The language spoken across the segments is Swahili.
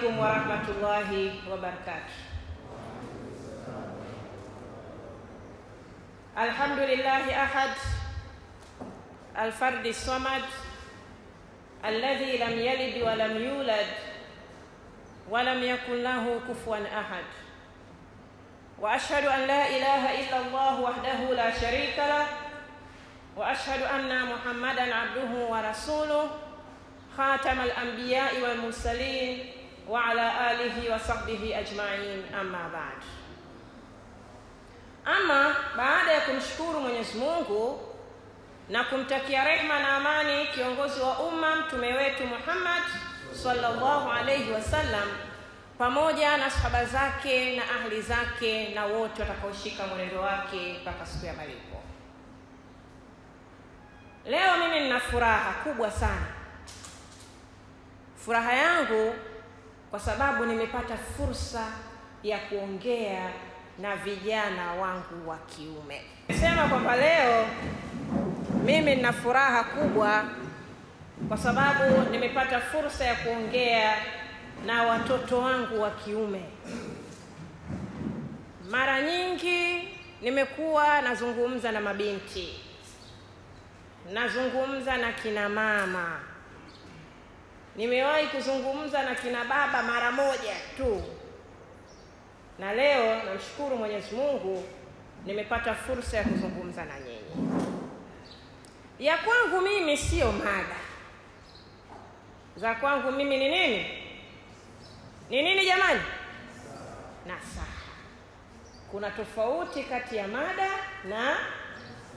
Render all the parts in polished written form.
عليكم ورحمة الله وبركاته. الحمد لله أحد الفرد الصمد الذي لم يلد ولم يولد ولم يكن له كفوا أحد، وأشهد أن لا إله إلا الله وحده لا شريك له، وأشهد أن محمدًا عبده ورسوله خاتم الأنبياء والمرسلين وعلى آله وصحبه أجمعين. أما بعد. Ama baada ya kumshukuru Mwenyezi Mungu na kumtakia rehema na amani kiongozi wa umma mtume wetu Muhammad sallallahu alayhi wasallam pamoja na sahaba zake na ahli zake na wote watakaoshika mwenendo wake mpaka siku ya malipo. Leo mimi nina furaha kubwa sana. Furaha yangu kwa sababu nimepata fursa ya kuongea na vijana wangu wa kiume. Nasema kwamba leo mimi nina furaha kubwa kwa sababu nimepata fursa ya kuongea na watoto wangu wa kiume. Mara nyingi nimekuwa nazungumza na mabinti, nazungumza na kina mama, nimewahi kuzungumza na kina baba mara moja tu, na leo namshukuru Mwenyezi Mungu nimepata fursa ya kuzungumza na nyinyi. Ya kwangu mimi sio mada, za kwangu mimi ni nini? Ni nini jamani? Nasaha. Kuna tofauti kati ya mada na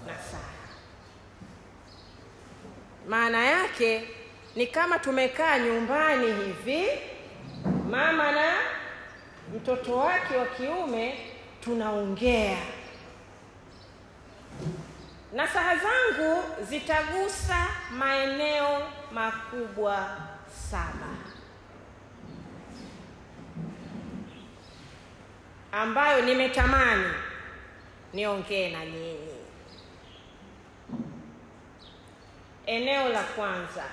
nasaha. Maana yake ni kama tumekaa nyumbani hivi, mama na mtoto wake wa kiume tunaongea. Nasaha zangu zitagusa maeneo makubwa 7 ambayo nimetamani niongee na nyinyi. Eneo la kwanza,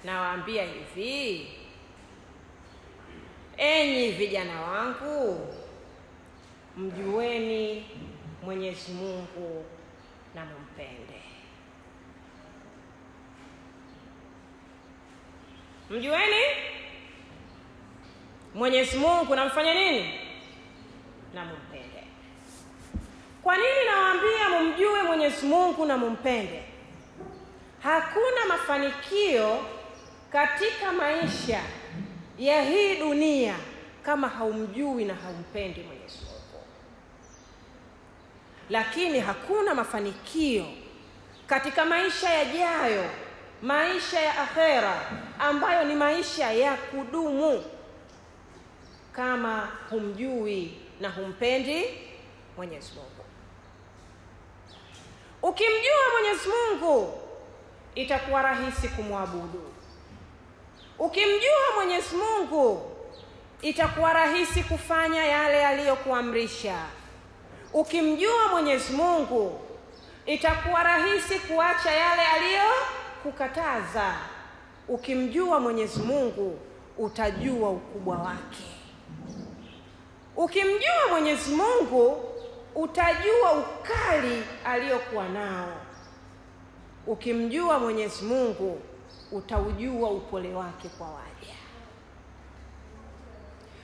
nawaambia hivi: enyi vijana wangu, mjueni Mwenyezi Mungu na mumpende. Mjueni Mwenyezi Mungu na mfanye nini? Na mumpende. Kwa nini nawaambia mumjue Mwenyezi Mungu na mumpende? Hakuna mafanikio katika maisha ya hii dunia kama haumjui na haumpendi Mwenyezi Mungu. Lakini hakuna mafanikio katika maisha yajayo, maisha ya akhera ambayo ni maisha ya kudumu, kama humjui na humpendi Mwenyezi Mungu. Ukimjua Mwenyezi Mungu itakuwa rahisi kumwabudu. Ukimjua Mwenyezi Mungu itakuwa rahisi kufanya yale aliyokuamrisha. Ukimjua Mwenyezi Mungu itakuwa rahisi kuacha yale aliyokukataza. Ukimjua Mwenyezi Mungu utajua ukubwa wake. Ukimjua Mwenyezi Mungu utajua ukali aliyokuwa nao. Ukimjua Mwenyezi Mungu utaujua upole wake kwa waja.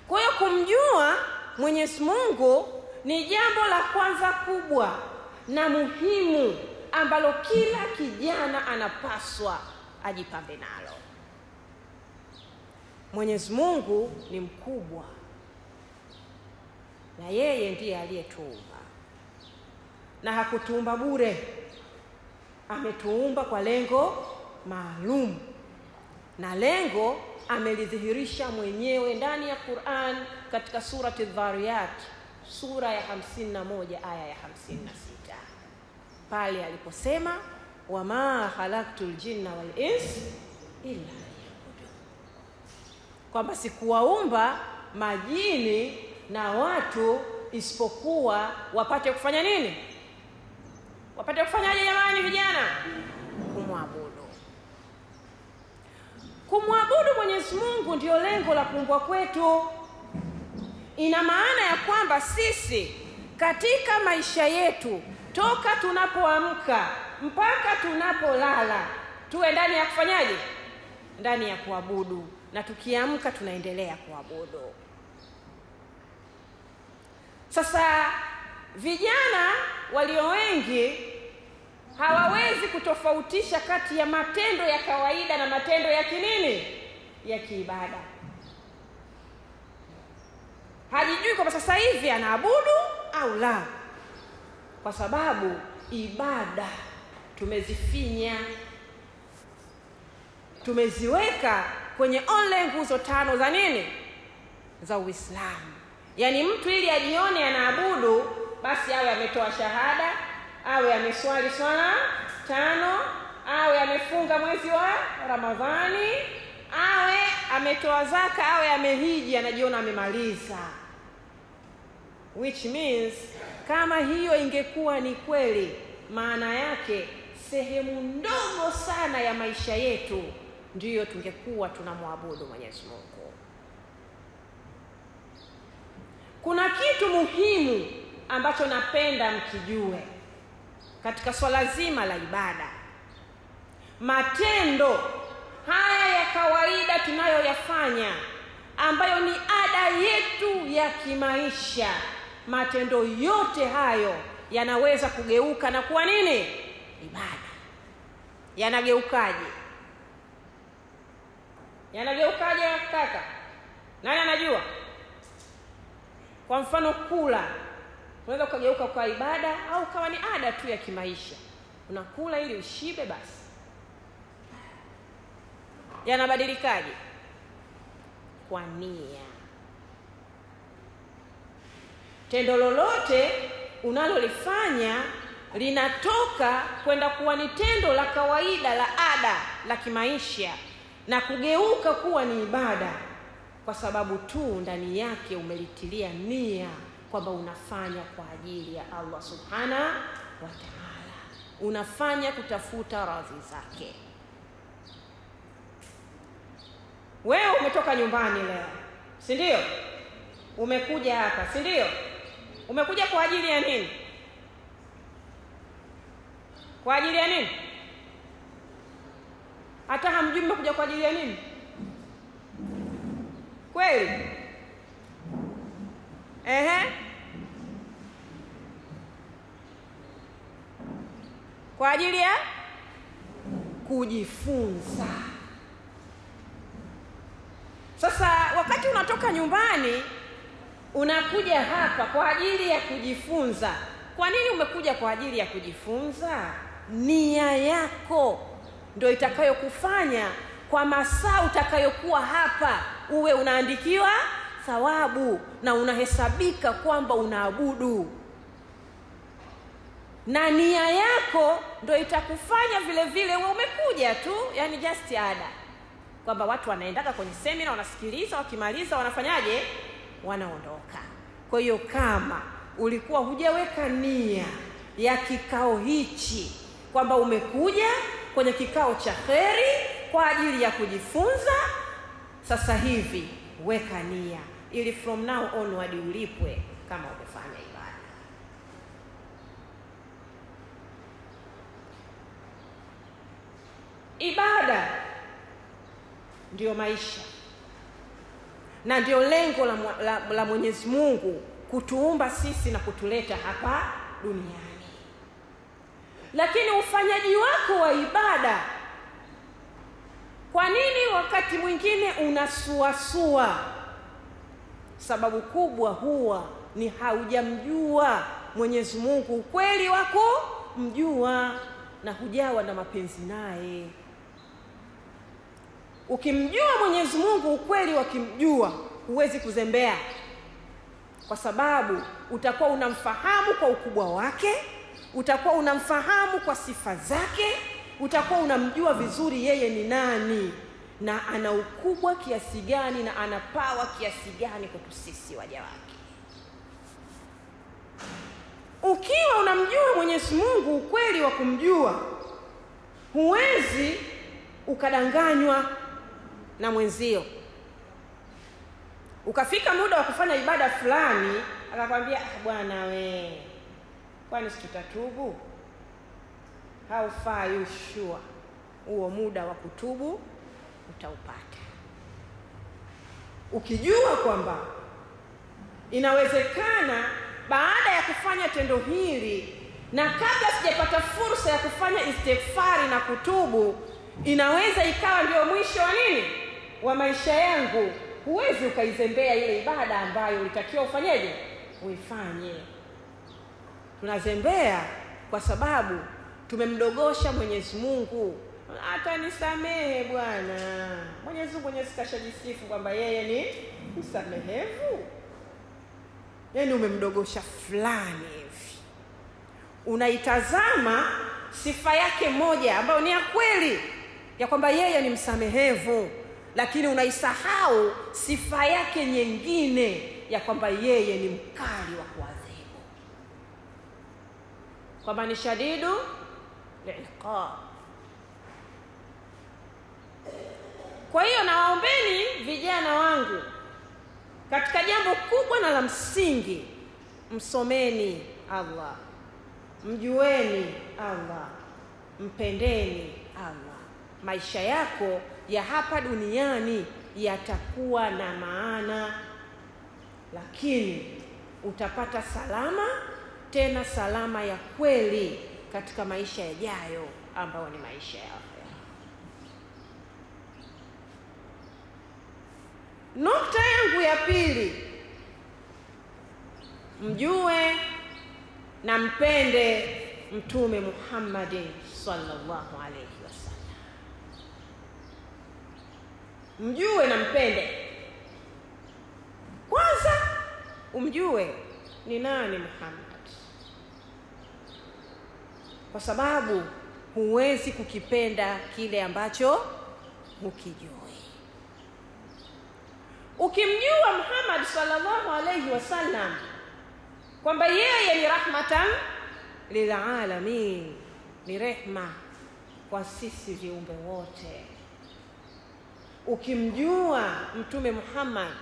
Kwa hiyo kumjua Mwenyezi Mungu ni jambo la kwanza kubwa na muhimu ambalo kila kijana anapaswa ajipambe nalo. Mwenyezi Mungu ni mkubwa na yeye ndiye aliyetuumba, na hakutuumba bure. Ametuumba kwa lengo maalum, na lengo amelidhihirisha mwenyewe ndani ya Qur'an katika surati Dhariyat, sura ya 51 aya ya 56, pale aliposema wama khalaqtul jinna wal ins illa liya'budun, kwamba sikuwaumba majini na watu isipokuwa wapate kufanya nini? Wapate kufanyaje jamani vijana? Kumwabudu. Kumwabudu Mwenyezi Mwenyezi Mungu ndio lengo la kuumbwa kwetu. Ina maana ya kwamba sisi katika maisha yetu toka tunapoamka mpaka tunapolala tuwe ndani ya kufanyaje? Ndani ya kuabudu, na tukiamka tunaendelea kuabudu. Sasa vijana walio wengi hawawezi kutofautisha kati ya matendo ya kawaida na matendo ya kinini? Ya kiibada. Hajijui kwamba sasa hivi anaabudu au la, kwa sababu ibada tumezifinya, tumeziweka kwenye only nguzo 5 za nini? Za Uislamu. Yaani mtu ili ajione anaabudu, basi awe ametoa shahada, awe ameswali swala 5, awe amefunga mwezi wa Ramadhani, awe ametoa zaka, awe amehiji, anajiona amemaliza. Which means kama hiyo ingekuwa ni kweli, maana yake sehemu ndogo sana ya maisha yetu ndiyo tungekuwa tunamwabudu Mwenyezi Mungu. Kuna kitu muhimu ambacho napenda mkijue katika swala zima la ibada. Matendo haya ya kawaida tunayoyafanya, ambayo ni ada yetu ya kimaisha, matendo yote hayo yanaweza kugeuka na kuwa nini? Ibada. Yanageukaje? Yanageukaje kaka? Nani anajua? Kwa mfano kula, unaweza kugeuka kwa ibada au kawa ni ada tu ya kimaisha. Unakula ili ushibe basi. Yanabadilikaje? Kwa nia. Tendo lolote unalolifanya linatoka kwenda kuwa ni tendo la kawaida la ada la kimaisha na kugeuka kuwa ni ibada kwa sababu tu ndani yake umelitilia nia kwamba unafanya kwa ajili ya Allah Subhanahu wa Ta'ala. Unafanya kutafuta radhi zake. Wewe umetoka nyumbani leo, si ndio? Umekuja hapa, si ndio? Umekuja kwa ajili ya nini? Kwa ajili ya nini? Hata hamjui mmekuja kwa ajili ya nini? Kweli? Kwa ajili ya kujifunza. Sasa wakati unatoka nyumbani unakuja hapa kwa ajili ya kujifunza. Kwa nini umekuja kwa ajili ya kujifunza? Nia yako ndio itakayokufanya kwa masaa utakayokuwa hapa uwe unaandikiwa thawabu na unahesabika kwamba unaabudu. Na nia yako ndio itakufanya vile vile uwe umekuja tu, yani just ada. Kwamba watu wanaendaka kwenye semina, wanasikiliza, wakimaliza wanafanyaje? Wanaondoka. Kwa hiyo kama ulikuwa hujaweka nia ya kikao hichi kwamba umekuja kwenye kikao cha kheri kwa ajili ya kujifunza, sasa hivi weka nia ili from now onward ulipwe kama umefanya ibada. Ibada ndio maisha na ndio lengo la Mwenyezi Mungu kutuumba sisi na kutuleta hapa duniani. Lakini ufanyaji wako wa ibada, kwa nini wakati mwingine unasuasua? Sababu kubwa huwa ni haujamjua Mwenyezi Mungu ukweli wako mjua na hujawa na mapenzi naye. Ukimjua Mwenyezi Mungu ukweli wakimjua, huwezi kuzembea, kwa sababu utakuwa unamfahamu kwa ukubwa wake, utakuwa unamfahamu kwa sifa zake, utakuwa unamjua vizuri yeye ni nani na ana ukubwa kiasi gani na ana power kiasi gani kwetu sisi waja wake. Ukiwa unamjua Mwenyezi Mungu ukweli wa kumjua, huwezi ukadanganywa na mwenzio. Ukafika muda wa kufanya ibada fulani, akakwambia bwana we, kwani situtatubu? How far you sure huo muda wa kutubu utaupata? Ukijua kwamba inawezekana baada ya kufanya tendo hili na kabla sijapata fursa ya kufanya istighfari na kutubu, inaweza ikawa ndio mwisho wa nini? Wa maisha yangu. Huwezi ukaizembea ile ibada ambayo ulitakiwa ufanyeje? Uifanye. Tunazembea kwa sababu tumemdogosha Mwenyezi Mungu. Atanisamehe Bwana. Mwenyezi Mungu kashajisifu kwamba yeye ni msamehevu. Yaani umemdogosha fulani hivi. Unaitazama sifa yake moja ambayo ni ya kweli ya kwamba yeye ni msamehevu, lakini unaisahau sifa yake nyingine ya kwamba yeye ni mkali wa kuadhibu, kwamba ni shadidu liqab. Kwa hiyo nawaombeni vijana wangu, katika jambo kubwa na la msingi, msomeni Allah, mjueni Allah, mpendeni Allah. Maisha yako ya hapa duniani yatakuwa na maana, lakini utapata salama, tena salama ya kweli katika maisha yajayo ambayo ni maisha ya akhera. Nukta yangu ya pili, mjue na mpende Mtume Muhammad sallallahu alayhi wasallam. Mjue na mpende. Kwanza umjue ni nani Muhammad, kwa sababu huwezi kukipenda kile ambacho hukijui. Ukimjua Muhammad sallallahu alayhi wasallam kwamba yeye ni rahmatan lilalamin, ni rehma kwa sisi viumbe wote. Ukimjua Mtume Muhammad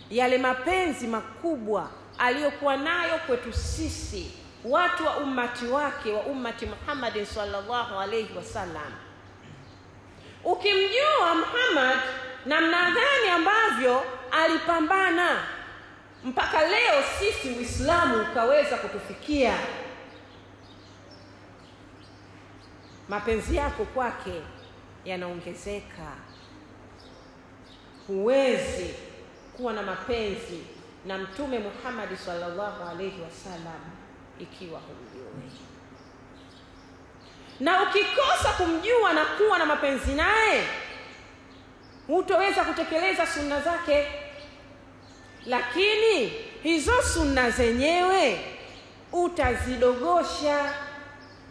yale mapenzi makubwa aliyokuwa nayo kwetu sisi watu wa ummati wake, wa ummati Muhammad sallallahu alayhi wasallam. Ukimjua Muhammad namna gani ambavyo alipambana mpaka leo sisi Uislamu ukaweza kutufikia, mapenzi yako kwake yanaongezeka. Huwezi kuwa na mapenzi na Mtume Muhammad sallallahu alayhi wasallam ikiwa humjui. Na ukikosa kumjua na kuwa na mapenzi naye, hutoweza kutekeleza sunna zake. Lakini hizo sunna zenyewe utazidogosha,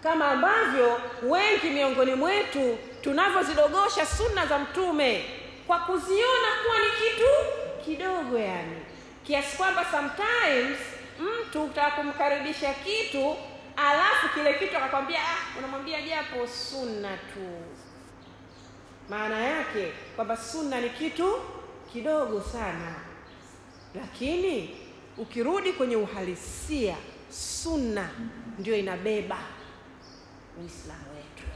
kama ambavyo wengi miongoni mwetu tunavyozidogosha sunna za Mtume kwa kuziona kuwa ni kitu kidogo, yani kiasi kwamba sometimes mtu utaka kumkaribisha kitu alafu kile kitu akakwambia unamwambia japo sunna tu. Maana yake kwamba sunna ni kitu kidogo sana, lakini ukirudi kwenye uhalisia, sunna ndio inabeba Uislamu wetu,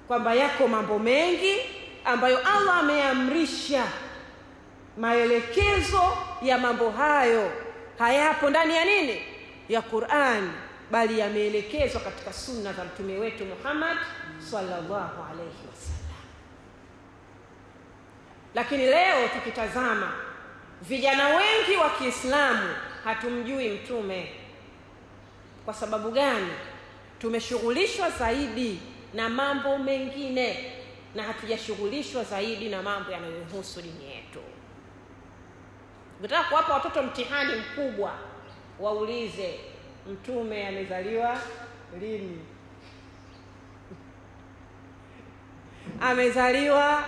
kwamba yako mambo mengi ambayo Allah ameamrisha. Maelekezo ya mambo hayo hayapo ndani ya nini? Ya Qur'an, bali yameelekezwa katika sunna za Mtume wetu Muhammad sallallahu alayhi wasallam. Lakini leo tukitazama, vijana wengi wa Kiislamu hatumjui Mtume. Kwa sababu gani? Tumeshughulishwa zaidi na mambo mengine na hatujashughulishwa zaidi na mambo yanayohusu dini yetu. Nataka kuwapa watoto mtihani mkubwa, waulize Mtume amezaliwa lini? Amezaliwa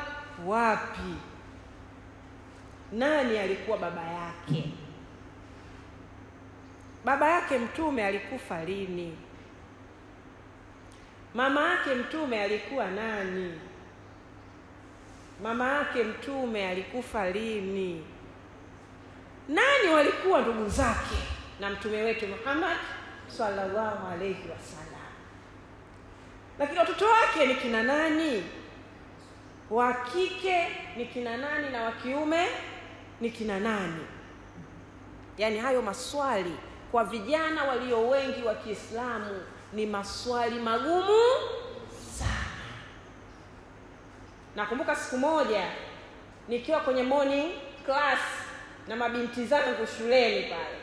wapi? Nani alikuwa baba yake? Baba yake Mtume alikufa lini? Mama yake Mtume alikuwa nani? mama yake mtume alikufa lini, nani walikuwa ndugu zake na mtume wetu Muhammad sallallahu alayhi wasallam, lakini watoto wake ni kina nani, wa kike ni kina nani na wa kiume ni kina nani. Yaani hayo maswali kwa vijana walio wengi wa Kiislamu ni maswali magumu sana. Nakumbuka siku moja nikiwa kwenye morning class na mabinti zangu shuleni pale,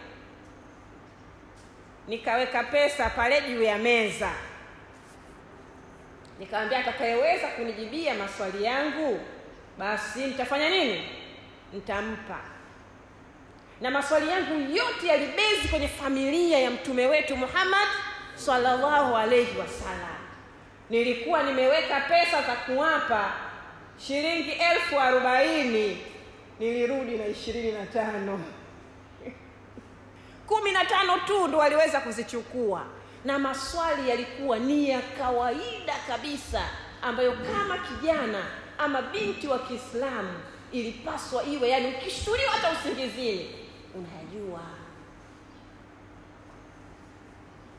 nikaweka pesa pale juu ya meza, nikamwambia atakayeweza kunijibia maswali yangu basi nitafanya nini, nitampa. Na maswali yangu yote yalibezi kwenye familia ya mtume wetu Muhammad sallallahu alayhi wasallam. Nilikuwa nimeweka pesa za kuwapa shilingi 40,000, nilirudi na 25. 15 tu ndo waliweza kuzichukua, na maswali yalikuwa ni ya kawaida kabisa ambayo kama kijana ama binti wa Kiislamu ilipaswa iwe, yani ukishtuliwa hata usingizini unajua.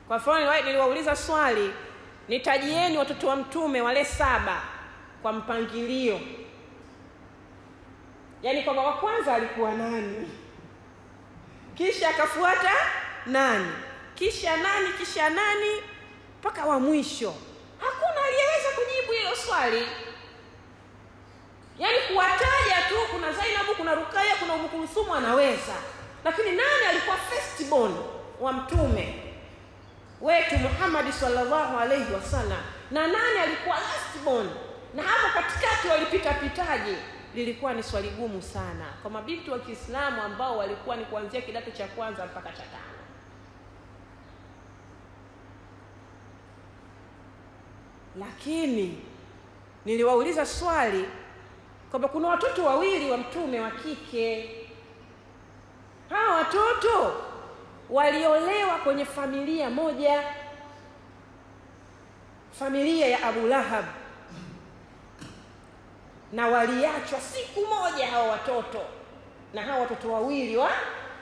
Kwa mfano niliwauliza swali, nitajieni watoto wa mtume wale 7 kwa mpangilio, yani kwamba wa kwanza alikuwa nani, kisha akafuata nani, kisha nani, kisha nani, mpaka wa mwisho. Hakuna aliyeweza kujibu hilo swali. Yaani kuwataja tu, kuna Zainabu, kuna Rukaya, kuna Umu Kulthum anaweza, lakini nani alikuwa first born wa mtume wetu Muhammad sallallahu alayhi wasallam, na nani alikuwa last born, na hapo katikati walipita pitaje, lilikuwa ni swali gumu sana kwa mabinti wa Kiislamu ambao walikuwa ni kuanzia kidato cha kwanza mpaka cha 5. Lakini niliwauliza swali kwamba kuna watoto 2 wa mtume wa kike. Hawa watoto waliolewa kwenye familia moja, familia ya Abu Lahab, na waliachwa siku moja hawa watoto na hawa watoto 2 wa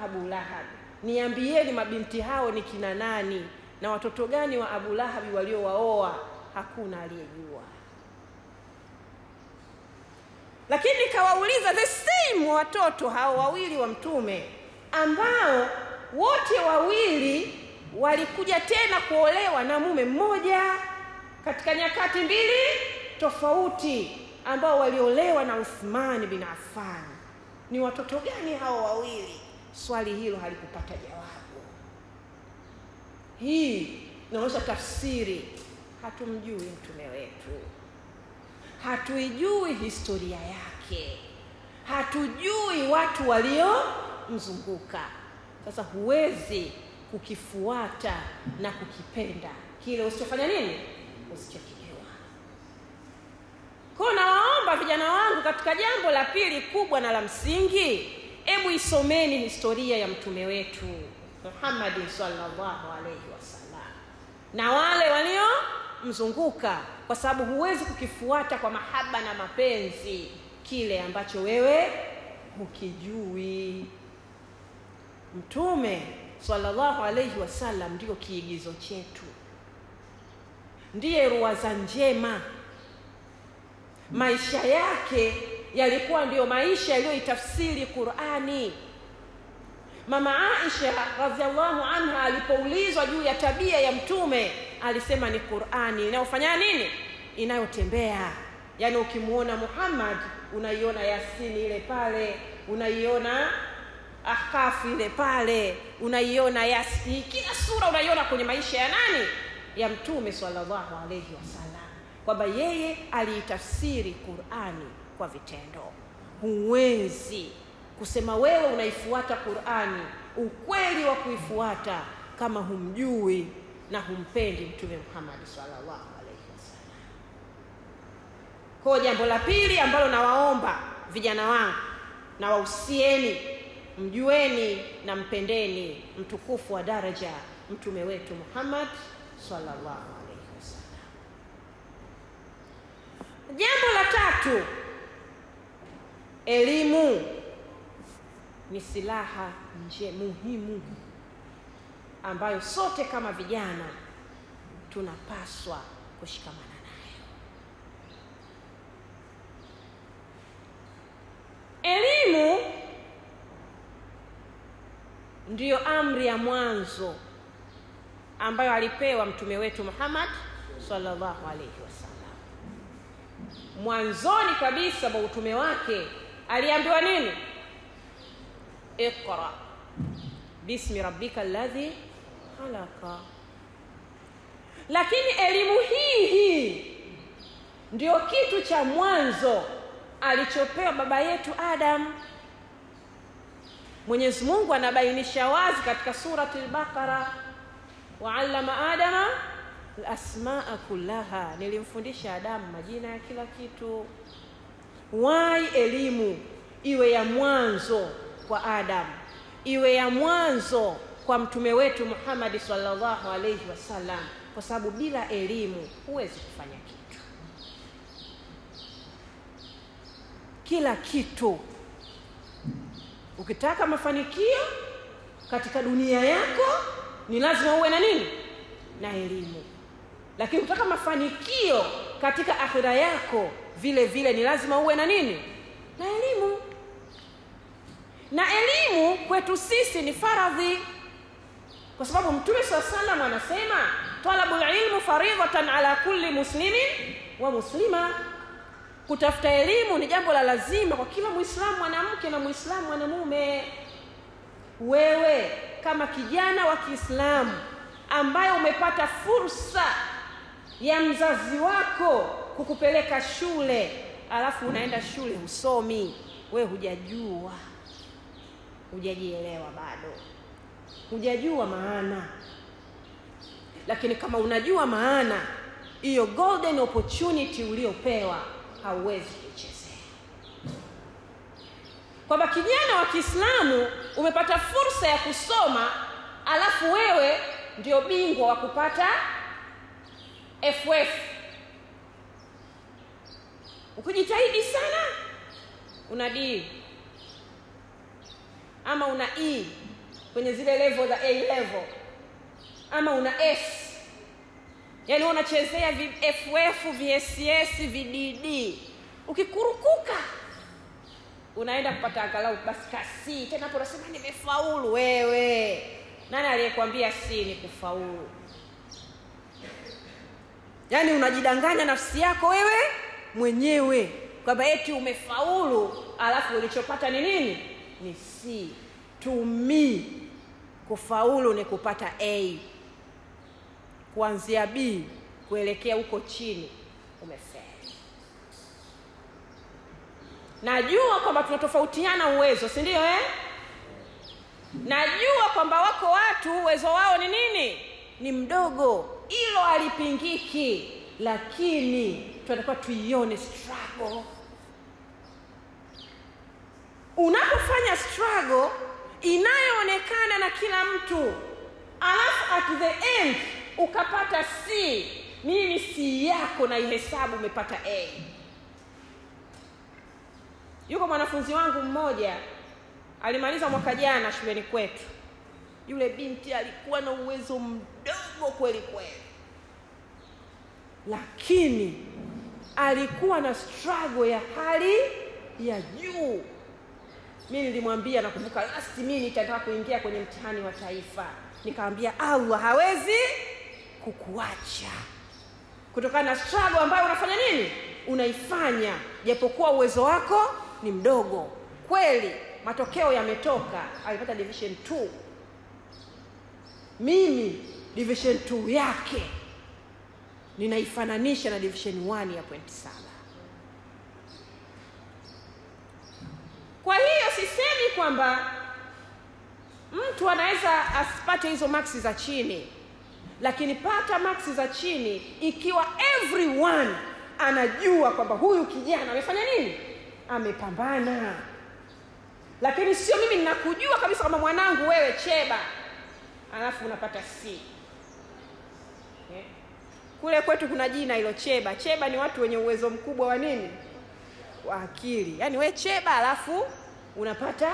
Abu Lahab. Niambieni mabinti hao ni kina nani na watoto gani wa Abu Lahab waliowaoa? Hakuna aliyejua. Lakini nikawauliza the same watoto hao 2 wa mtume ambao wote 2 walikuja tena kuolewa na mume mmoja katika nyakati 2 tofauti, ambao waliolewa na Uthman bin Affan. Ni watoto gani hao 2? Swali hilo halikupata jawabu. Hii inaonyesha tafsiri, hatumjui mtume wetu, hatuijui historia yake, hatujui watu waliomzunguka. Sasa huwezi kukifuata na kukipenda kile usichofanya nini, usichokijua. Kwa nawaomba vijana wangu, katika jambo la pili kubwa na la msingi, hebu isomeni historia ya mtume wetu Muhammad sallallahu alayhi wasallam na wale waliomzunguka, kwa sababu huwezi kukifuata kwa mahaba na mapenzi kile ambacho wewe hukijui. Mtume sallallahu alayhi wasallam ndio kiigizo chetu, ndiye ruwaza njema. Maisha yake yalikuwa ndiyo maisha yaliyoitafsiri Qur'ani. Mama Aisha radhiallahu anha alipoulizwa juu ya tabia ya mtume, alisema ni Qur'ani inayofanya nini, inayotembea. Yaani ukimuona Muhammad unaiona Yasini ile pale, unaiona Ahqaf ile pale, unaiona Yasini, kila sura unaiona kwenye maisha ya nani, ya mtume sallallahu alayhi wasallam, kwamba yeye aliitafsiri Qur'ani kwa vitendo. Huwezi kusema wewe unaifuata Qur'ani ukweli wa kuifuata kama humjui na humpendi mtume Muhammad sallallahu alayhi wasallam. Kwa jambo la pili ambalo nawaomba vijana wangu na wahusieni, mjueni na mpendeni mtukufu wa daraja mtume wetu Muhammad sallallahu alayhi wasallam. Jambo la tatu Elimu ni silaha muhimu ambayo sote kama vijana tunapaswa kushikamana nayo. Elimu ndiyo amri ya mwanzo ambayo alipewa mtume wetu Muhammad sallallahu alaihi wasallam. Mwanzoni kabisa wa utume wake aliambiwa nini? Iqra bismi rabbika alladhi khalaqa. Lakini elimu hii ndio kitu cha mwanzo alichopewa baba yetu Adam. Mwenyezi Mungu anabainisha wazi katika surati al-Baqara, wa'allama Adama al-asma'a kullaha, nilimfundisha Adamu majina ya kila kitu. Why elimu iwe ya mwanzo kwa Adam, iwe ya mwanzo kwa mtume wetu Muhammad sallallahu alaihi wasallam? Kwa sababu bila elimu huwezi kufanya kitu. Kila kitu ukitaka mafanikio katika dunia yako ni lazima uwe na nini? Na elimu. Lakini ukitaka mafanikio katika akhira yako vile vile ni lazima uwe na nini? Na elimu. Na elimu kwetu sisi ni faradhi, kwa sababu mtume sallallahu alaihi wasallam anasema talabul ilmu faridatan ala kulli muslimin wa muslima. Kutafuta elimu ni jambo la lazima kwa kila Muislamu mwanamke na Muislamu mwanamume. Wewe kama kijana wa Kiislamu ambaye umepata fursa ya mzazi wako kukupeleka shule, alafu unaenda shule usomi, wewe hujajua, hujajielewa bado, hujajua maana. Lakini kama unajua maana, hiyo golden opportunity uliopewa hauwezi kuchezea. Kwamba kijana wa Kiislamu umepata fursa ya kusoma, alafu wewe ndio bingwa wa kupata FF. Ukijitahidi sana una D ama una E kwenye zile level za A level, ama una S. Yaani unachezea FF, VSS, VDD. Ukikurukuka unaenda kupata angalau basi kasi. Tena hapo unasema nimefaulu. Wewe nani aliyekwambia si ni kufaulu? Yaani unajidanganya nafsi yako wewe mwenyewe kwamba eti umefaulu, alafu ulichopata ni nini? Ni C. To me kufaulu ni kupata A. Kuanzia B kuelekea huko chini umefeli. Najua kwamba tunatofautiana uwezo, si ndio Najua kwamba wako watu uwezo wao ni nini? Ni mdogo. Hilo halipingiki, lakini tunatakiwa tuione struggle. Unapofanya struggle inayoonekana na kila mtu, alafu at the end ukapata C, mimi C yako na ihesabu umepata A. Yuko mwanafunzi wangu mmoja alimaliza mwaka jana shuleni kwetu. Yule binti alikuwa na uwezo mdogo kweli kweli, lakini alikuwa na struggle ya hali ya juu. Mimi nilimwambia, nakumbuka last minute nitataka kuingia kwenye mtihani wa taifa, nikamwambia Allah hawezi kukuacha kutokana na struggle ambayo unafanya nini? Unaifanya, japokuwa uwezo wako ni mdogo. Kweli matokeo yametoka, alipata division 2. Mimi division 2 yake ninaifananisha na division 1 ya point 7. Kwa hiyo sisemi kwamba mtu anaweza asipate hizo marks za chini, lakini pata marks za chini ikiwa everyone anajua kwamba huyu kijana amefanya nini? Amepambana. Lakini sio mimi ninakujua kabisa kama mwanangu wewe cheba, alafu unapata C. Kule kwetu kuna jina hilo cheba. Cheba ni watu wenye uwezo mkubwa wa nini? kwa akili. Yaani we cheba alafu unapata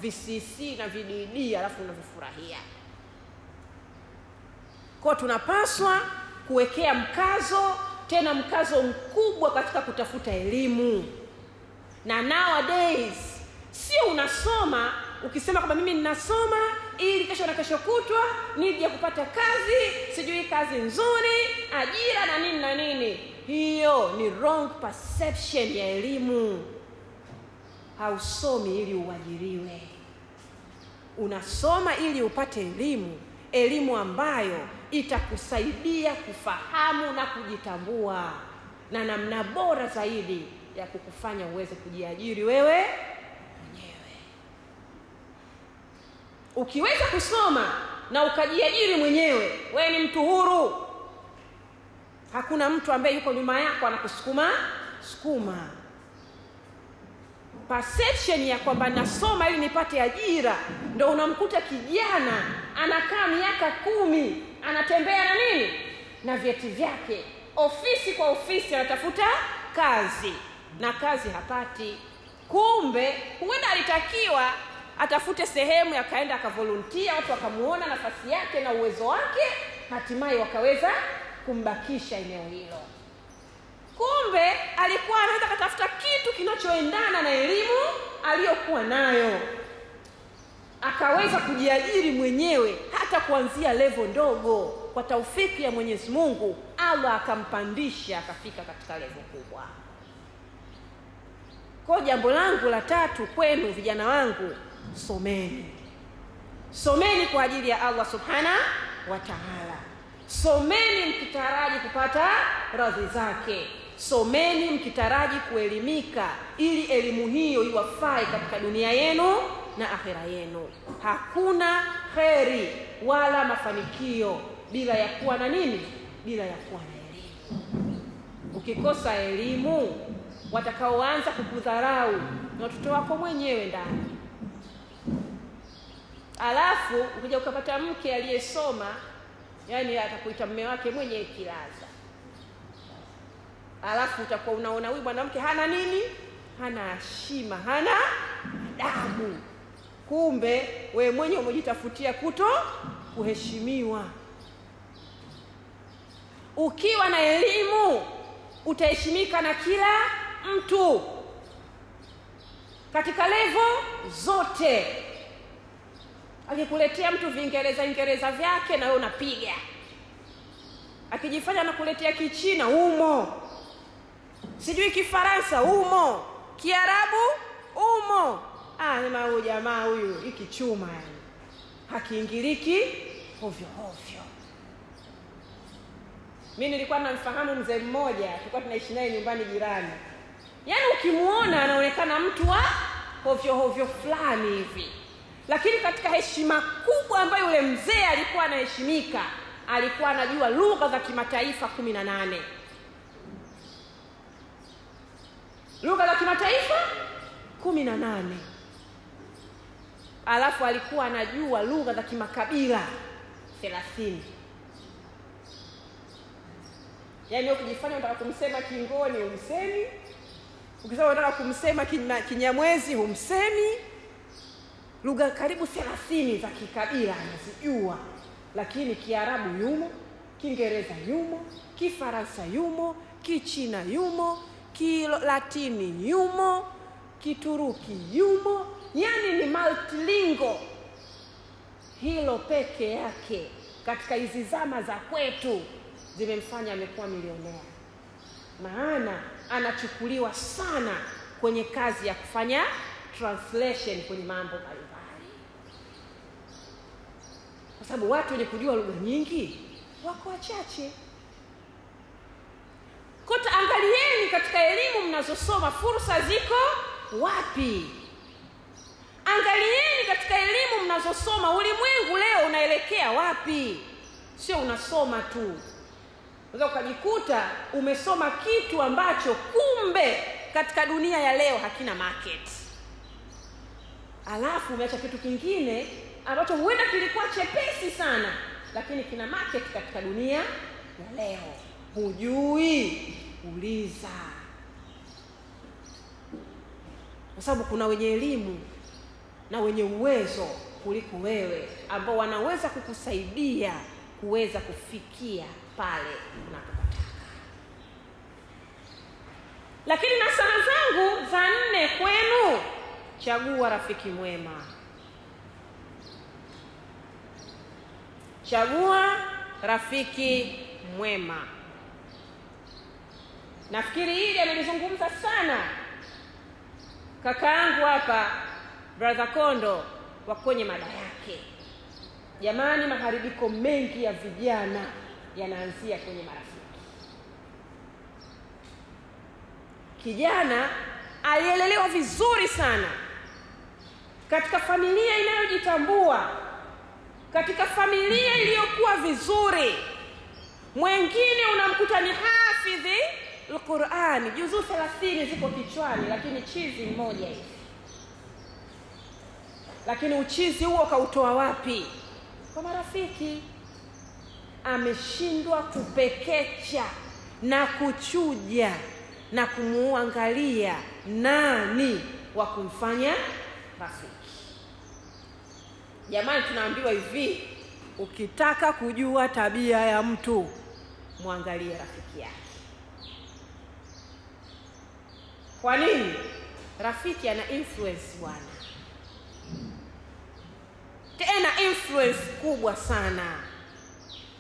VCC na VDD alafu unavifurahia. Kwa tunapaswa kuwekea mkazo, tena mkazo mkubwa katika kutafuta elimu. Na nowadays sio unasoma ukisema kwamba mimi ninasoma ili kesho na kesho kutwa nije kupata kazi, sijui kazi nzuri, ajira na nini na nini. Hiyo ni wrong perception ya elimu. Hausomi ili uajiriwe. Unasoma ili upate elimu ambayo itakusaidia kufahamu na kujitambua, na namna bora zaidi ya kukufanya uweze kujiajiri wewe mwenyewe. Ukiweza kusoma na ukajiajiri mwenyewe, wewe ni mtu huru. Hakuna mtu ambaye yuko nyuma yako anakusukuma. Perception ya kwamba nasoma ili nipate ajira, ndio unamkuta kijana anakaa miaka 10 anatembea na nini? Na vyeti vyake. Ofisi kwa ofisi anatafuta kazi, na kazi hapati. Kumbe huenda alitakiwa atafute sehemu akaenda akavolunteer, watu wakamuona nafasi yake na uwezo wake, hatimaye wakaweza kumbakisha eneo hilo. Kumbe alikuwa anaweza kutafuta kitu kinachoendana na elimu aliyokuwa nayo, akaweza kujiajiri mwenyewe hata kuanzia level ndogo. Kwa taufiki ya Mwenyezi Mungu, Allah akampandisha akafika katika level kubwa. Kwa jambo langu la tatu kwenu vijana wangu, someni kwa ajili ya Allah subhanahu wa ta'ala. Someni mkitaraji kupata radhi zake. Someni mkitaraji kuelimika ili elimu hiyo iwafae katika dunia yenu na akhera yenu. Hakuna kheri wala mafanikio bila ya kuwa na nini? Bila ya kuwa na elimu. Ukikosa elimu, watakaoanza kukudharau na watoto wako mwenyewe ndani. Alafu ukija ukapata mke aliyesoma, yani atakuita mume wake mwenye kilaza. Alafu utakuwa unaona huyu mwanamke hana nini? Hana heshima, hana adabu. Kumbe we mwenye umejitafutia kuheshimiwa. Ukiwa na elimu utaheshimika na kila mtu katika level zote. Akikuletea mtu Viingereza vyake na wewe unapiga. Akijifanya anakuletea Kichina umo, sijui Kifaransa umo, Kiarabu umo. Sema huyu jamaa huyu hiki chuma yani hakiingiliki ovyo. Mimi nilikuwa namfahamu mzee mmoja, tulikuwa tunaishi naye nyumbani jirani. Yaani ukimuona anaonekana mtu wa ovyo fulani hivi. Lakini katika heshima kubwa ambayo yule mzee alikuwa anaheshimika, alikuwa anajua lugha za kimataifa 18. Lugha za kimataifa 18. Alafu alikuwa anajua lugha za kimakabila 30. Yaani ukijifanya unataka kumsema Kingoni humsemi, ukisema unataka kumsema Kinyamwezi humsemi. Lugha karibu 30 za kikabila anazijua. Lakini Kiarabu yumo, Kiingereza yumo, Kifaransa yumo, Kichina yumo, Kilatini yumo, Kituruki yumo. Yani ni multilingual. Hilo peke yake katika hizi zama za kwetu zimemfanya amekuwa milionea. Maana anachukuliwa sana kwenye kazi ya kufanya translation kwenye mambo mbalimbali. Kwa sababu watu wenye kujua lugha nyingi wako wachache. Kota angalieni katika elimu mnazosoma fursa ziko wapi? Angalieni katika elimu mnazosoma ulimwengu leo unaelekea wapi? Sio unasoma tu. Unaweza ukajikuta umesoma kitu ambacho kumbe katika dunia ya leo hakina market. Alafu umeacha kitu kingine ambacho huenda kilikuwa chepesi sana lakini kina market katika dunia ya leo. Hujui, uliza. kwa sababu kuna wenye elimu na wenye uwezo kuliko wewe ambao wanaweza kukusaidia kuweza kufikia pale unapotaka. Lakini na sana zangu za 4 kwenu, chagua rafiki mwema. Chagua rafiki mwema. Nafikiri hili amelizungumza sana kakaangu hapa, brother Kondo, wa kwenye mada yake. Jamani, maharibiko mengi ya vijana yanaanzia kwenye marafiki. Kijana alielelewa vizuri sana katika familia inayojitambua, katika familia iliyokuwa vizuri. Mwingine unamkuta ni hafidhi al-Qur'ani, juzuu 30 ziko kichwani, lakini chizi mmoja hivi. Lakini uchizi huo kautoa wapi? Kwa marafiki. Ameshindwa kupekecha na kuchuja na kumuangalia nani wa kumfanya rafiki. Jamani, tunaambiwa hivi, ukitaka kujua tabia ya mtu, muangalie rafiki yake. Kwa nini? Rafiki ana influence bwana. Tena influence kubwa sana.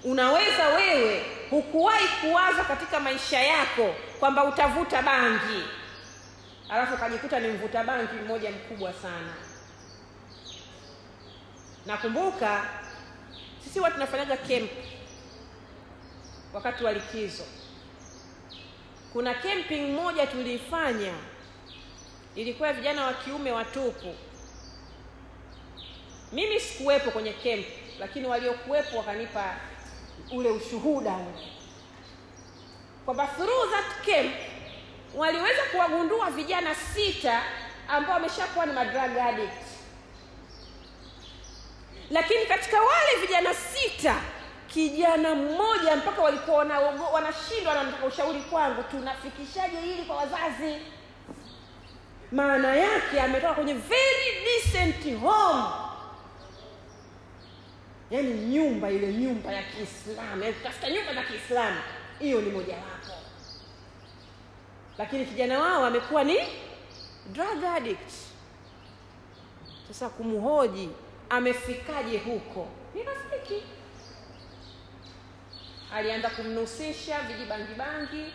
Unaweza wewe hukuwahi kuwaza katika maisha yako kwamba utavuta bangi, alafu kujikuta ni mvuta bangi mmoja mkubwa sana. Nakumbuka sisi watu tunafanyaga camp wakati wa likizo. Kuna camping moja tulifanya, ilikuwa vijana wa kiume watupu. Mimi sikuwepo kwenye camp, lakini waliokuwepo wakanipa ule ushuhuda kwamba through that camp waliweza kuwagundua vijana 6 ambao wameshakuwa ni drug addict. Lakini katika wale vijana 6, kijana mmoja mpaka walikuwa wanashindwa, wanataka ushauri kwangu, tunafikishaje hili kwa wazazi? Maana yake ametoka kwenye very decent home, yaani nyumba ile nyumba ya Kiislamu, yaani tafuta nyumba za Kiislamu, hiyo ni moja wapo. Lakini kijana wao amekuwa ni drug addict. Sasa kumhoji amefikaje huko, ni rafiki. Alianza kumnusisha vijibangi,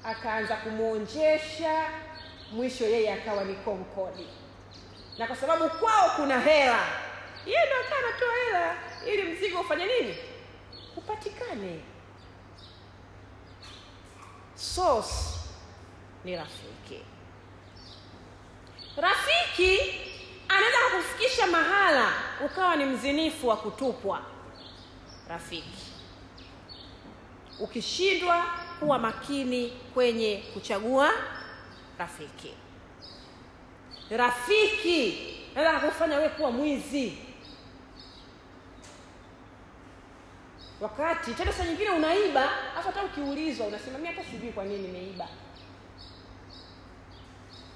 akaanza kumuonjesha, mwisho yeye akawa ni konkodi. Na kwa sababu kwao kuna hela, yeye ndo anatoa hela ili mzigo ufanye nini? Upatikane. Source ni rafiki. Rafiki anaweza kukufikisha mahala ukawa ni mzinifu wa kutupwa. Rafiki. Ukishindwa kuwa makini kwenye kuchagua rafiki. Rafiki anaweza kukufanya wewe kuwa mwizi. Wakati tena saa nyingine unaiba, hata ukiulizwa unasema mimi hata sijui kwa nini nimeiba.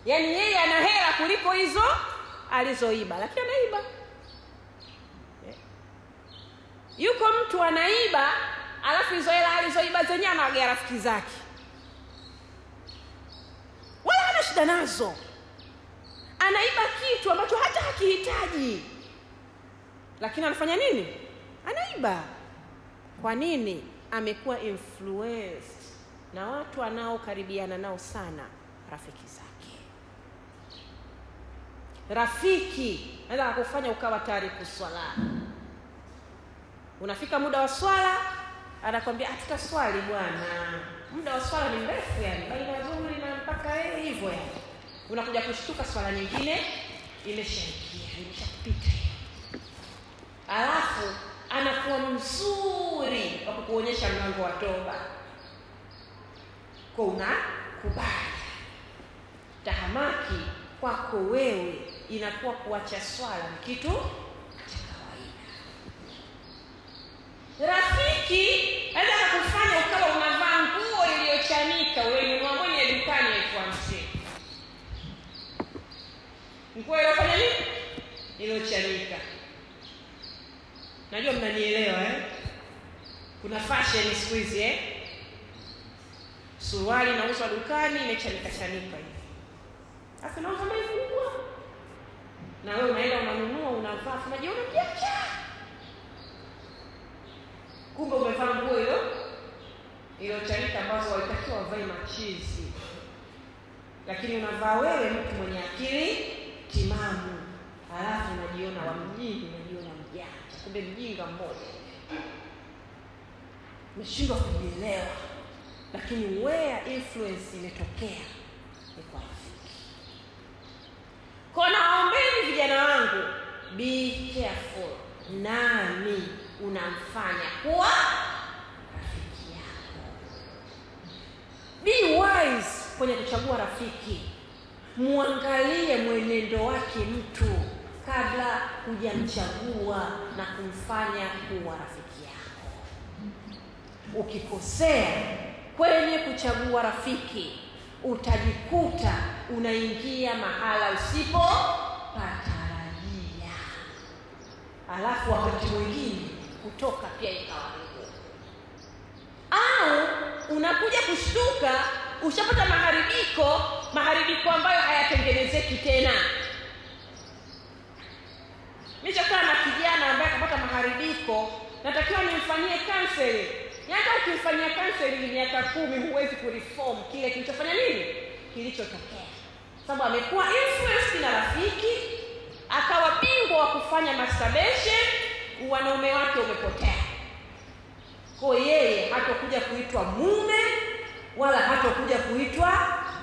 Yaani yeye ana hela kuliko hizo alizoiba, lakini anaiba. Yuko mtu anaiba, alafu hizo hela alizoiba zenyewe anawagea rafiki zake. Wala hana shida nazo. Anaiba kitu ambacho hata hakihitaji, lakini anafanya nini? Anaiba. Kwa nini? Amekuwa influenced na watu anaokaribiana nao sana, rafiki zake. Rafiki anaweza kukufanya ukawa tariku swala. Unafika muda wa swala, anakwambia tutaswali bwana. Muda wa swala ni mrefu yani, baina ya dhuhuri na mpaka hivyo yani. Unakuja kushtuka swala nyingine imeshakupita. Alafu anakuwa mzuri wa kukuonyesha mlango wa toba. Kwa unakubali. Tahamaki kwako wewe inakuwa kuacha swala ni kitu cha kawaida. Rafiki anaweza kufanya ukawa unavaa nguo iliyochanika, wewe ni mwangonye dukani elfu 50. nguo iliyofanya nini? Iliyochanika. Najua mnanielewa Kuna fashion siku hizi suruali inauzwa dukani imechanika chanika hivi. Sasa nauza hivi nguo. Na wewe unaenda unanunua unavaa unajiona mjanja. Kumbe umevaa nguo iliyochanika ambazo walitakiwa wavae machizi. Lakini unavaa wewe mtu mwenye akili timamu. Halafu unajiona wa mjini, unajiona mjanja. Kumbe mjinga mmoja. Umeshindwa kujielewa. Lakini where influence imetokea ni kwa rafiki. Kwa naombeni vijana wangu, be careful. Nani unamfanya kuwa rafiki yako? Be wise kwenye kuchagua rafiki. Muangalie mwenendo wake mtu kabla hujamchagua na kumfanya kuwa rafiki yako. Ukikosea kwenye kuchagua rafiki, utajikuta unaingia mahala usipopatarajia. Alafu wakati mwingine kutoka pia ikawa hivyo. Au unakuja kushtuka ushapata maharibiko ambayo hayatengenezeki tena. Nishakaa na kijana ambaye akapata maharibiko, natakiwa nimfanyie counseling. Hata ukimfanyia counseling miaka 10 huwezi kureform kile kilichofanya nini? Kilichotokea. Sababu amekuwa influenced na rafiki, akawa bingwa wa kufanya masturbation, wanaume wake umepotea. Kwa yeye hatakuja kuitwa mume wala hatakuja kuitwa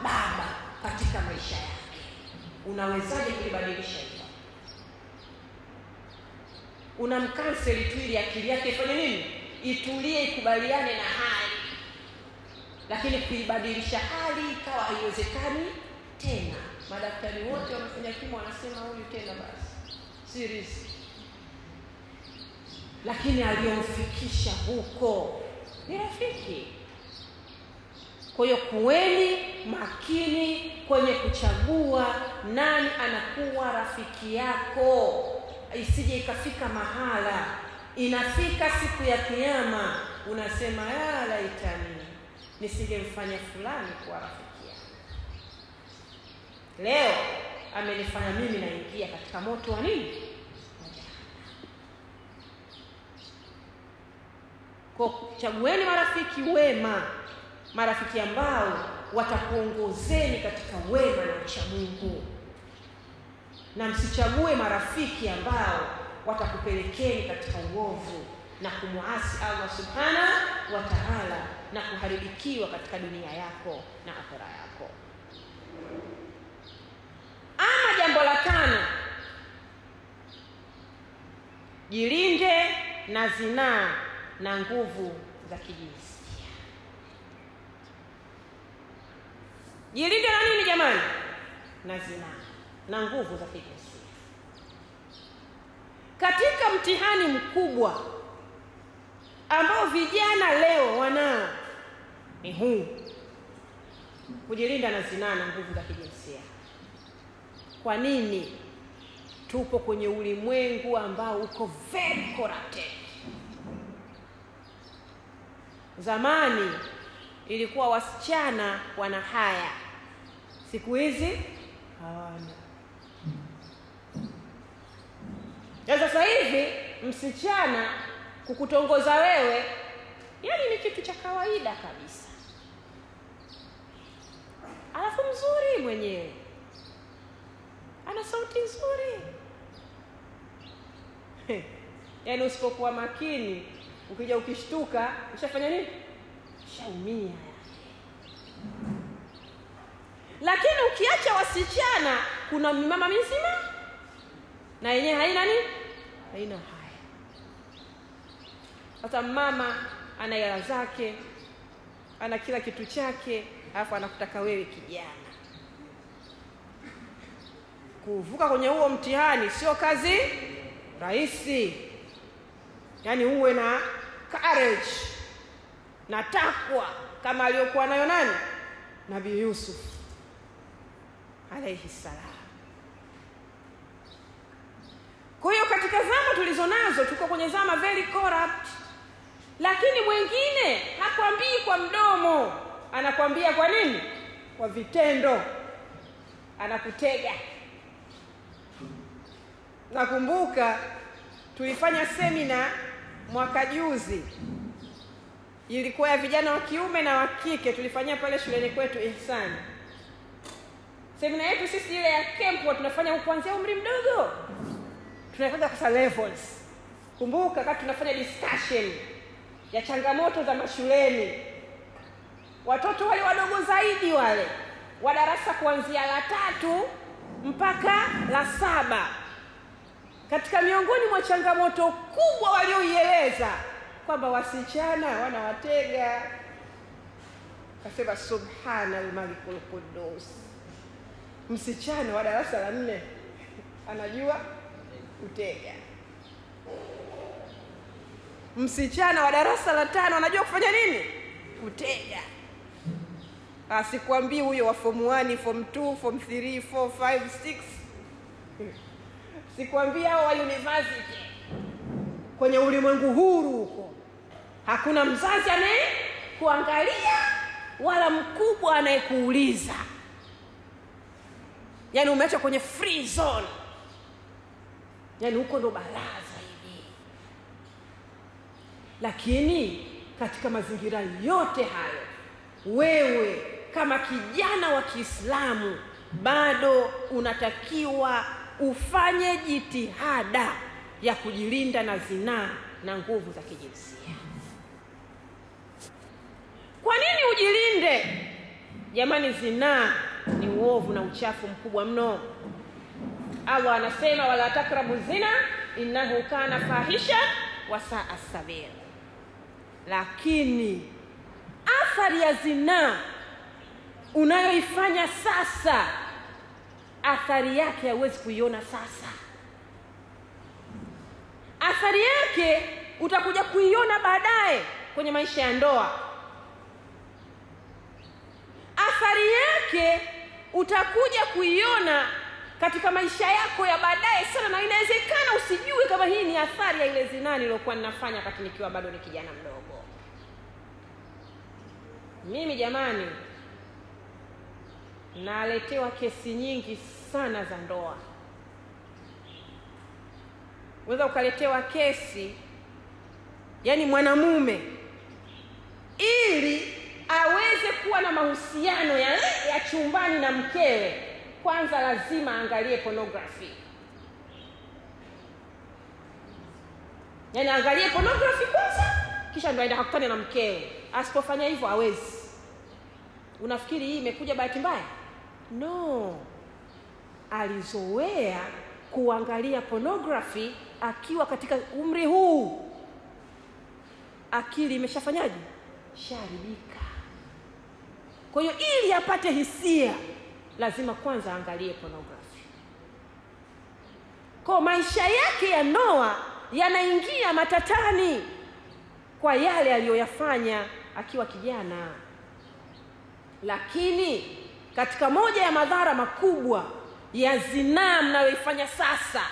baba katika maisha yake. Unawezaje kulibadilisha hilo? Unamkanseli tu ili akili yake ifanye nini? Itulie, ikubaliane na hali. Lakini kuibadilisha hali ikawa haiwezekani tena. Madaktari wote wamefanya kimo wanasema huyu tena basi series. Lakini aliyomfikisha huko ni rafiki. Kwa hiyo kuweni makini kwenye kuchagua nani anakuwa rafiki yako. Isije ikafika mahala inafika siku ya kiyama unasema ya laitani nisingemfanya fulani kuwa rafiki yangu. Leo amenifanya mimi naingia katika moto wa nini? Kwa chagueni marafiki wema, marafiki ambao watakuongozeni katika wema na uchamungu. Na msichague marafiki ambao watakupelekeni katika uovu na kumuasi Allah subhanahu wa ta'ala na kuharibikiwa katika dunia yako na akhera yako. Ama jambo la 5, jilinde na zinaa na nguvu za kijinsia. Jilinde na nini jamani? Na zinaa na nguvu za kijinsia. Katika mtihani mkubwa ambao vijana leo wanao ni huu, kujilinda na zinaa na nguvu za kijinsia. Kwa nini? Tupo kwenye ulimwengu ambao uko very corrupted. Zamani ilikuwa wasichana wana haya, siku hizi hawana. Sasa hivi msichana kukutongoza wewe yani ni kitu cha kawaida kabisa. Alafu mzuri mwenyewe, ana sauti nzuri. Yaani usipokuwa makini, ukija ukishtuka, ushafanya nini? Ushaumia. Lakini ukiacha wasichana, kuna mama mzima na yenyewe haina nini? Haina haya. Sasa mama ana hela zake, ana kila kitu chake, alafu anakutaka wewe kijana. Kuvuka kwenye huo mtihani sio kazi rahisi. Yaani uwe na courage na takwa kama aliyokuwa nayo nani? Nabii Yusuf alayhi salam. Kwa hiyo katika zama tulizonazo tuko kwenye zama very corrupt. Lakini mwingine hakwambii kwa mdomo, anakwambia kwa nini? Kwa vitendo. Anakutega. Nakumbuka tulifanya semina mwaka juzi. Ilikuwa ya vijana wa kiume na wa kike, tulifanyia pale shuleni kwetu Ihsan. Semina yetu sisi ile ya camp tunafanya kuanzia umri mdogo. Tunafanya kwa levels. Kumbuka kama tunafanya discussion ya changamoto za mashuleni. Watoto wale wadogo zaidi wale wa darasa kuanzia la 3 mpaka la 7. Katika miongoni mwa changamoto kubwa walioieleza kwamba wasichana wanawatega. Kasema subhanal malikul qudus. Msichana wa darasa la 4 anajua kutega. Msichana wa darasa la 5 anajua kufanya nini? Kutega. Asikwambii huyo wa form 1, form 2, form 3, 4, 5, 6. Sikwambii hao wa university. Kwenye ulimwengu huru huko hakuna mzazi anayekuangalia wala mkubwa anayekuuliza. Yaani umeacha kwenye free zone. Yaani huko ndo balaa zaidi. Lakini katika mazingira yote hayo, wewe kama kijana wa Kiislamu bado unatakiwa ufanye jitihada ya kujilinda na zinaa na nguvu za kijinsia. Kwa nini ujilinde? Jamani, zinaa ni uovu na uchafu mkubwa mno. Allah anasema wala takrabu zina innahu kana fahisha wa saa sabil. Lakini athari ya zinaa unayoifanya sasa, athari yake hauwezi kuiona sasa. Athari yake utakuja kuiona baadaye kwenye maisha ya ndoa. Athari yake utakuja kuiona katika maisha yako ya baadaye sana, na inawezekana usijue kama hii ni athari ya ile zinaa niliyokuwa ninafanya wakati nikiwa bado ni kijana mdogo. Mimi jamani, naletewa kesi nyingi sana za ndoa. Unaweza ukaletewa kesi, yani mwanamume ili aweze kuwa na mahusiano ya chumbani na mkewe, kwanza lazima angalie pornography. Yani angalie pornography kwanza, kisha ndo aenda kukutana na mkewe. Asipofanya hivyo hawezi. Unafikiri hii imekuja bahati mbaya? No. Alizoea kuangalia pornography akiwa katika umri huu. Akili imeshafanyaje? Sharibika. Kwa hiyo ili apate hisia lazima kwanza angalie pornography. Kwa maisha yake ya ndoa yanaingia matatani kwa yale aliyoyafanya akiwa kijana. Lakini katika moja ya madhara makubwa ya zinaa mnayoifanya sasa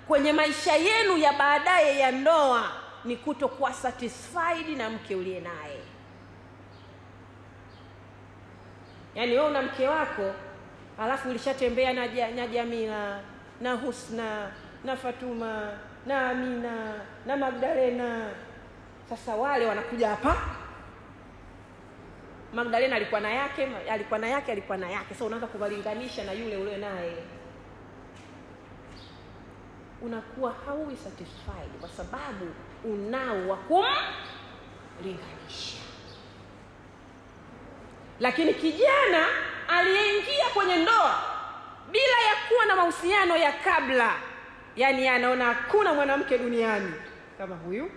kwenye maisha yenu ya baadaye ya ndoa ni kutokuwa satisfied na mke uliye naye. Yaani wewe una mke wako, alafu ulishatembea na Jamila, na Husna, na Fatuma, na Amina, na Magdalena. Sasa wale wanakuja hapa. Magdalena alikuwa na yake. Sasa unaanza kuwalinganisha na yule ule naye. Unakuwa hauwi satisfied kwa sababu unao wa kumlinganisha. Lakini kijana aliyeingia kwenye ndoa bila ya kuwa na mahusiano ya kabla, yani anaona hakuna mwanamke duniani kama huyu,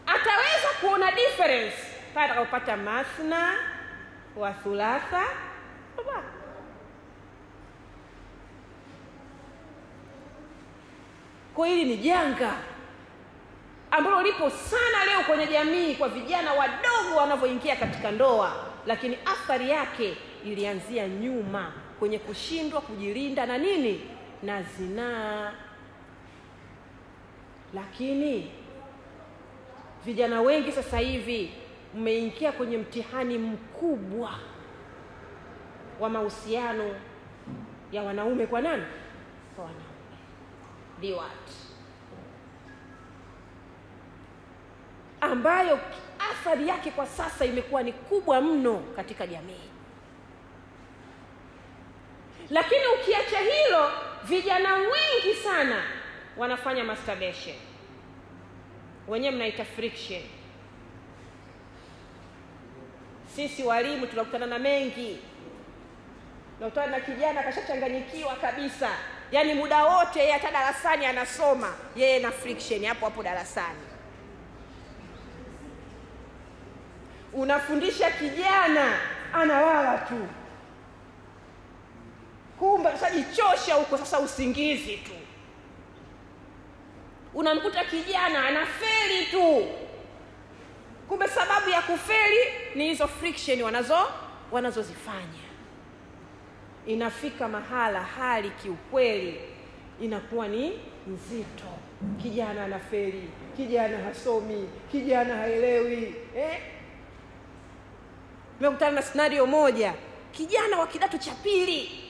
ataweza kuona difference pale atakapopata masna wa thulatha. Kwa hili ni janga ambalo lipo sana leo kwenye jamii kwa vijana wadogo wanavyoingia katika ndoa, lakini athari yake ilianzia nyuma kwenye kushindwa kujilinda na nini? Na zinaa. Lakini vijana wengi sasa hivi mmeingia kwenye mtihani mkubwa wa mahusiano ya wanaume kwa nani? Kwa wanaume. Liwat. Ambayo athari yake kwa sasa imekuwa ni kubwa mno katika jamii. Lakini ukiacha hilo, vijana wengi sana wanafanya masturbation. Wenyewe mnaita friction. Sisi walimu tunakutana na mengi. Tunakutana na kijana kashachanganyikiwa kabisa. Yaani muda wote yeye hata darasani anasoma, yeye na friction hapo darasani. Unafundisha kijana analala tu. Kumbe kasajichosha huko, sasa usingizi tu. Unamkuta kijana anafeli tu. Kumbe sababu ya kufeli ni hizo friction wanazozifanya. Inafika mahala hali kiukweli inakuwa ni nzito. Kijana anafeli, kijana hasomi, kijana haelewi. Nimekutana na scenario moja. Kijana wa kidato cha pili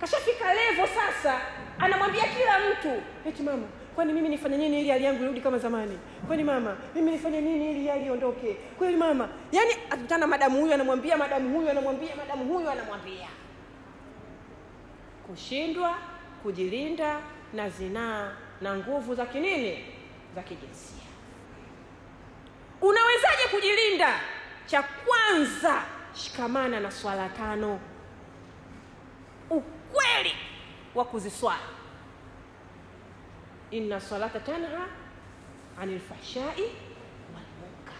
kashafika level sasa, anamwambia kila mtu, eti mama, kwani mimi nifanye nini ili hali yangu irudi kama zamani? Kwani mama, mimi nifanye nini ili hali iondoke? Kwani mama, yani akutana madamu huyu anamwambia, madamu huyu anamwambia, madamu huyu anamwambia. Kushindwa kujilinda na zinaa na nguvu za kinini? Za kijinsia. Unawezaje kujilinda? Cha kwanza, shikamana na swala 5. Ukweli wa kuziswali. Inna salata tanha anil fahshai wal munkar.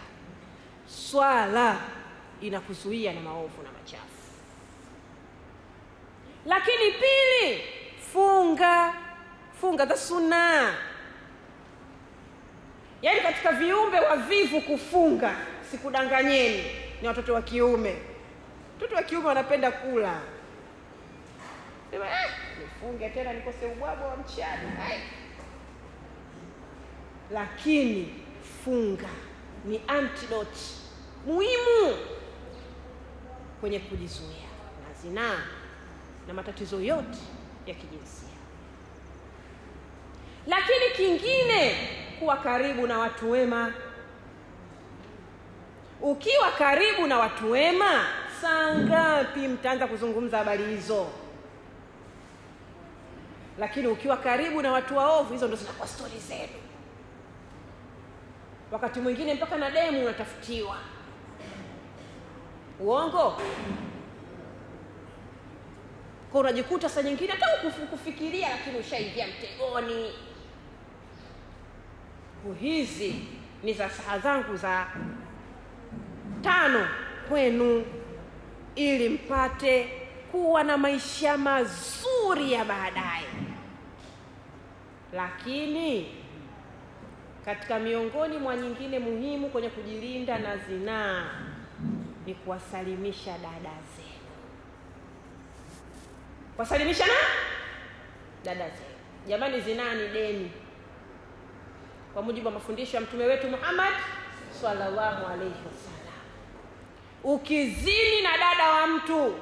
Swala inakuzuia na maovu na machafu. Lakini pili, funga za sunna. Yaani katika viumbe wavivu kufunga, sikudanganyeni, ni watoto wa kiume. Watoto wa kiume wanapenda kula. Sema nifunge tena nikose ubwabwa wa mchana. Lakini funga ni antidote muhimu kwenye kujizuia na zinaa na matatizo yote ya kijinsia. Lakini kingine, kuwa karibu na watu wema. Ukiwa karibu na watu wema, saa ngapi mtaanza kuzungumza habari hizo? Lakini ukiwa karibu na watu waovu, hizo ndo zinakuwa stori zenu. Wakati mwingine mpaka na demu unatafutiwa. Uongo? Kwa unajikuta saa nyingine hata kufikiria, lakini ushaingia mtegoni. Hizi ni za saha zangu za 5 kwenu, ili mpate kuwa na maisha mazuri ya baadaye. Lakini katika miongoni mwa nyingine muhimu kwenye kujilinda na zinaa ni kuwasalimisha dada zenu. Kuwasalimisha na dada zenu. Jamani, zinaa ni deni. Kwa mujibu wa mafundisho ya mtume wetu Muhammad sallallahu alaihi wasallam, ukizini na dada wa mtu,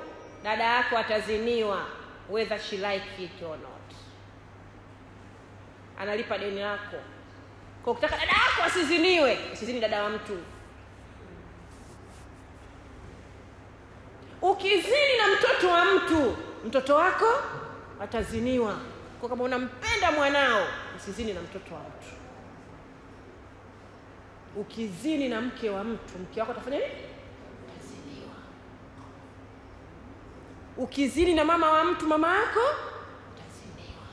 dada yako ataziniwa, whether she like it or not. Analipa deni lako. Kwa ukitaka dada yako asiziniwe, usizini dada wa mtu. Ukizini na mtoto wa mtu, mtoto wako ataziniwa. Kwa kama unampenda mwanao, usizini na mtoto wa mtu. Ukizini na mke wa mtu, mke wako atafanya nini? Ataziniwa. Ukizini na mama wa mtu, mama yako ataziniwa.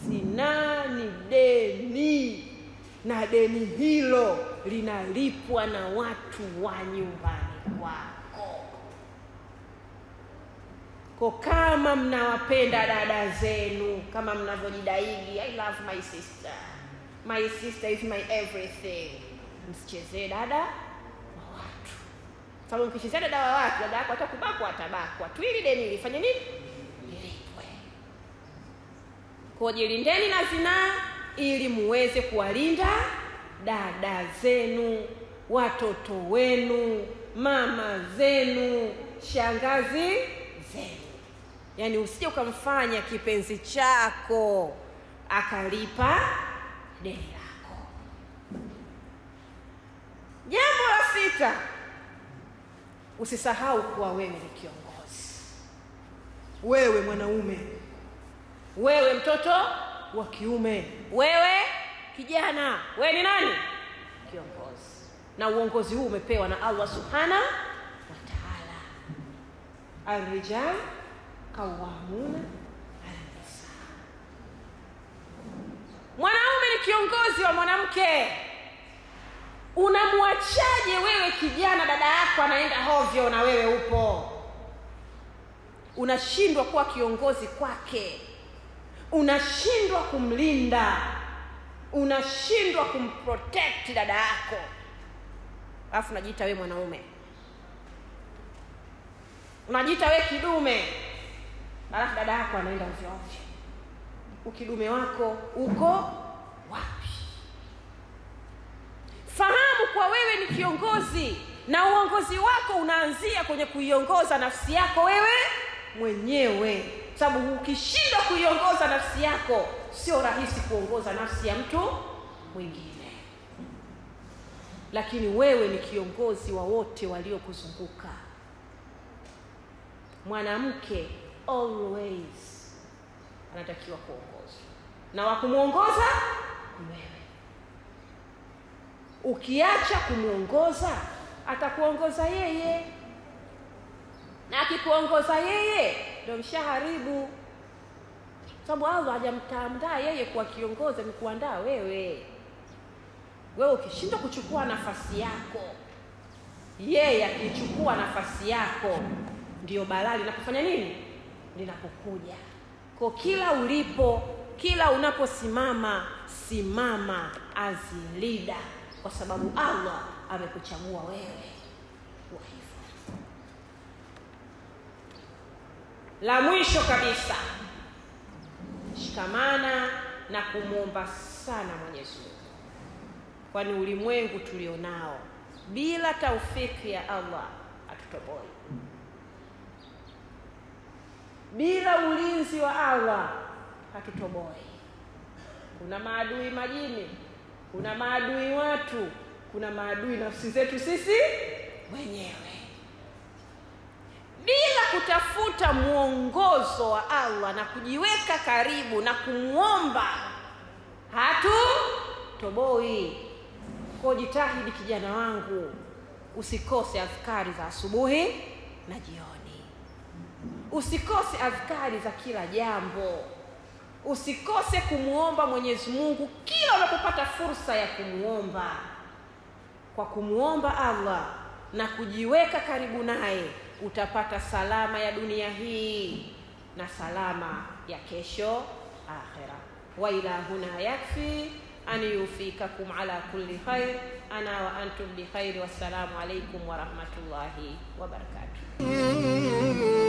Zinaa ni deni, na deni hilo linalipwa na watu wa nyumbani kwako. Kwa kama mnawapenda dada zenu kama mnavyojidaigi, I love my sister, my sister is my everything, msichezee dada wa watu. Sababu ukishizana dawa watu, dada yako atakubakwa, atabakwa. Tu ili deni lifanye nini? Lilipwe. Kwa jilindeni na zinaa ili muweze kuwalinda dada zenu, watoto wenu, mama zenu, shangazi zenu. Yaani usije ukamfanya kipenzi chako akalipa deni lako. Jambo la 6, usisahau kuwa wewe ni kiongozi. Wewe mwanaume, wewe mtoto wa kiume, wewe kijana, wewe ni nani? Kiongozi. Na uongozi huu umepewa na Allah Subhanahu wa Ta'ala. Al-rijal qawwamuna 'ala an-nisa. Mwanaume ni kiongozi wa mwanamke. Unamwachaje wewe kijana dada yako anaenda hovyo na wewe upo? Unashindwa kuwa kiongozi kwake. Unashindwa kumlinda. Unashindwa kumprotect dada yako. Alafu unajiita wewe mwanaume. Unajiita wewe kidume. Alafu dada yako anaenda ovyo ovyo. Ukidume wako uko wapi? Fahamu kwa wewe ni kiongozi, na uongozi wako unaanzia kwenye kuiongoza nafsi yako wewe mwenyewe. Sababu ukishindwa kuiongoza nafsi yako, sio rahisi kuongoza nafsi ya mtu mwingine. Lakini wewe ni kiongozi wa wote waliokuzunguka. Mwanamke always anatakiwa kuongozwa, na wa kumuongoza wewe. Ukiacha kumuongoza, atakuongoza yeye. Na akikuongoza yeye, ndio mshaharibu. Sababu Allah hajamtaandaa yeye kuwa kiongozi, amekuandaa wewe. Wewe ukishindwa kuchukua nafasi yako, yeye akichukua nafasi yako, ndio balaa linapofanya nini? Linapokuja. Kwa kila ulipo, kila unaposimama, simama as leader, kwa sababu Allah amekuchagua wewe kuwa hivyo. La mwisho kabisa, shikamana na kumuomba sana Mwenyezi Mungu. Kwani ulimwengu tulionao bila taufiki ya Allah hatutoboi. Bila ulinzi wa Allah hatutoboi. Kuna maadui majini, kuna maadui watu, kuna maadui nafsi zetu sisi wenyewe. Bila kutafuta muongozo wa Allah na kujiweka karibu na kumuomba, hatutoboi. Kwa jitahidi kijana wangu, usikose adhkari za asubuhi na jioni. Usikose adhkari za kila jambo. Usikose kumuomba Mwenyezi Mungu kila unapopata fursa ya kumuomba. Kwa kumuomba Allah na kujiweka karibu naye, utapata salama ya dunia hii na salama ya kesho akhera. Wa ila huna yakfi an yufikakum ala kulli khair. Ana wa antum bi khair. Wassalamu alaykum wa rahmatullahi wa barakatuh.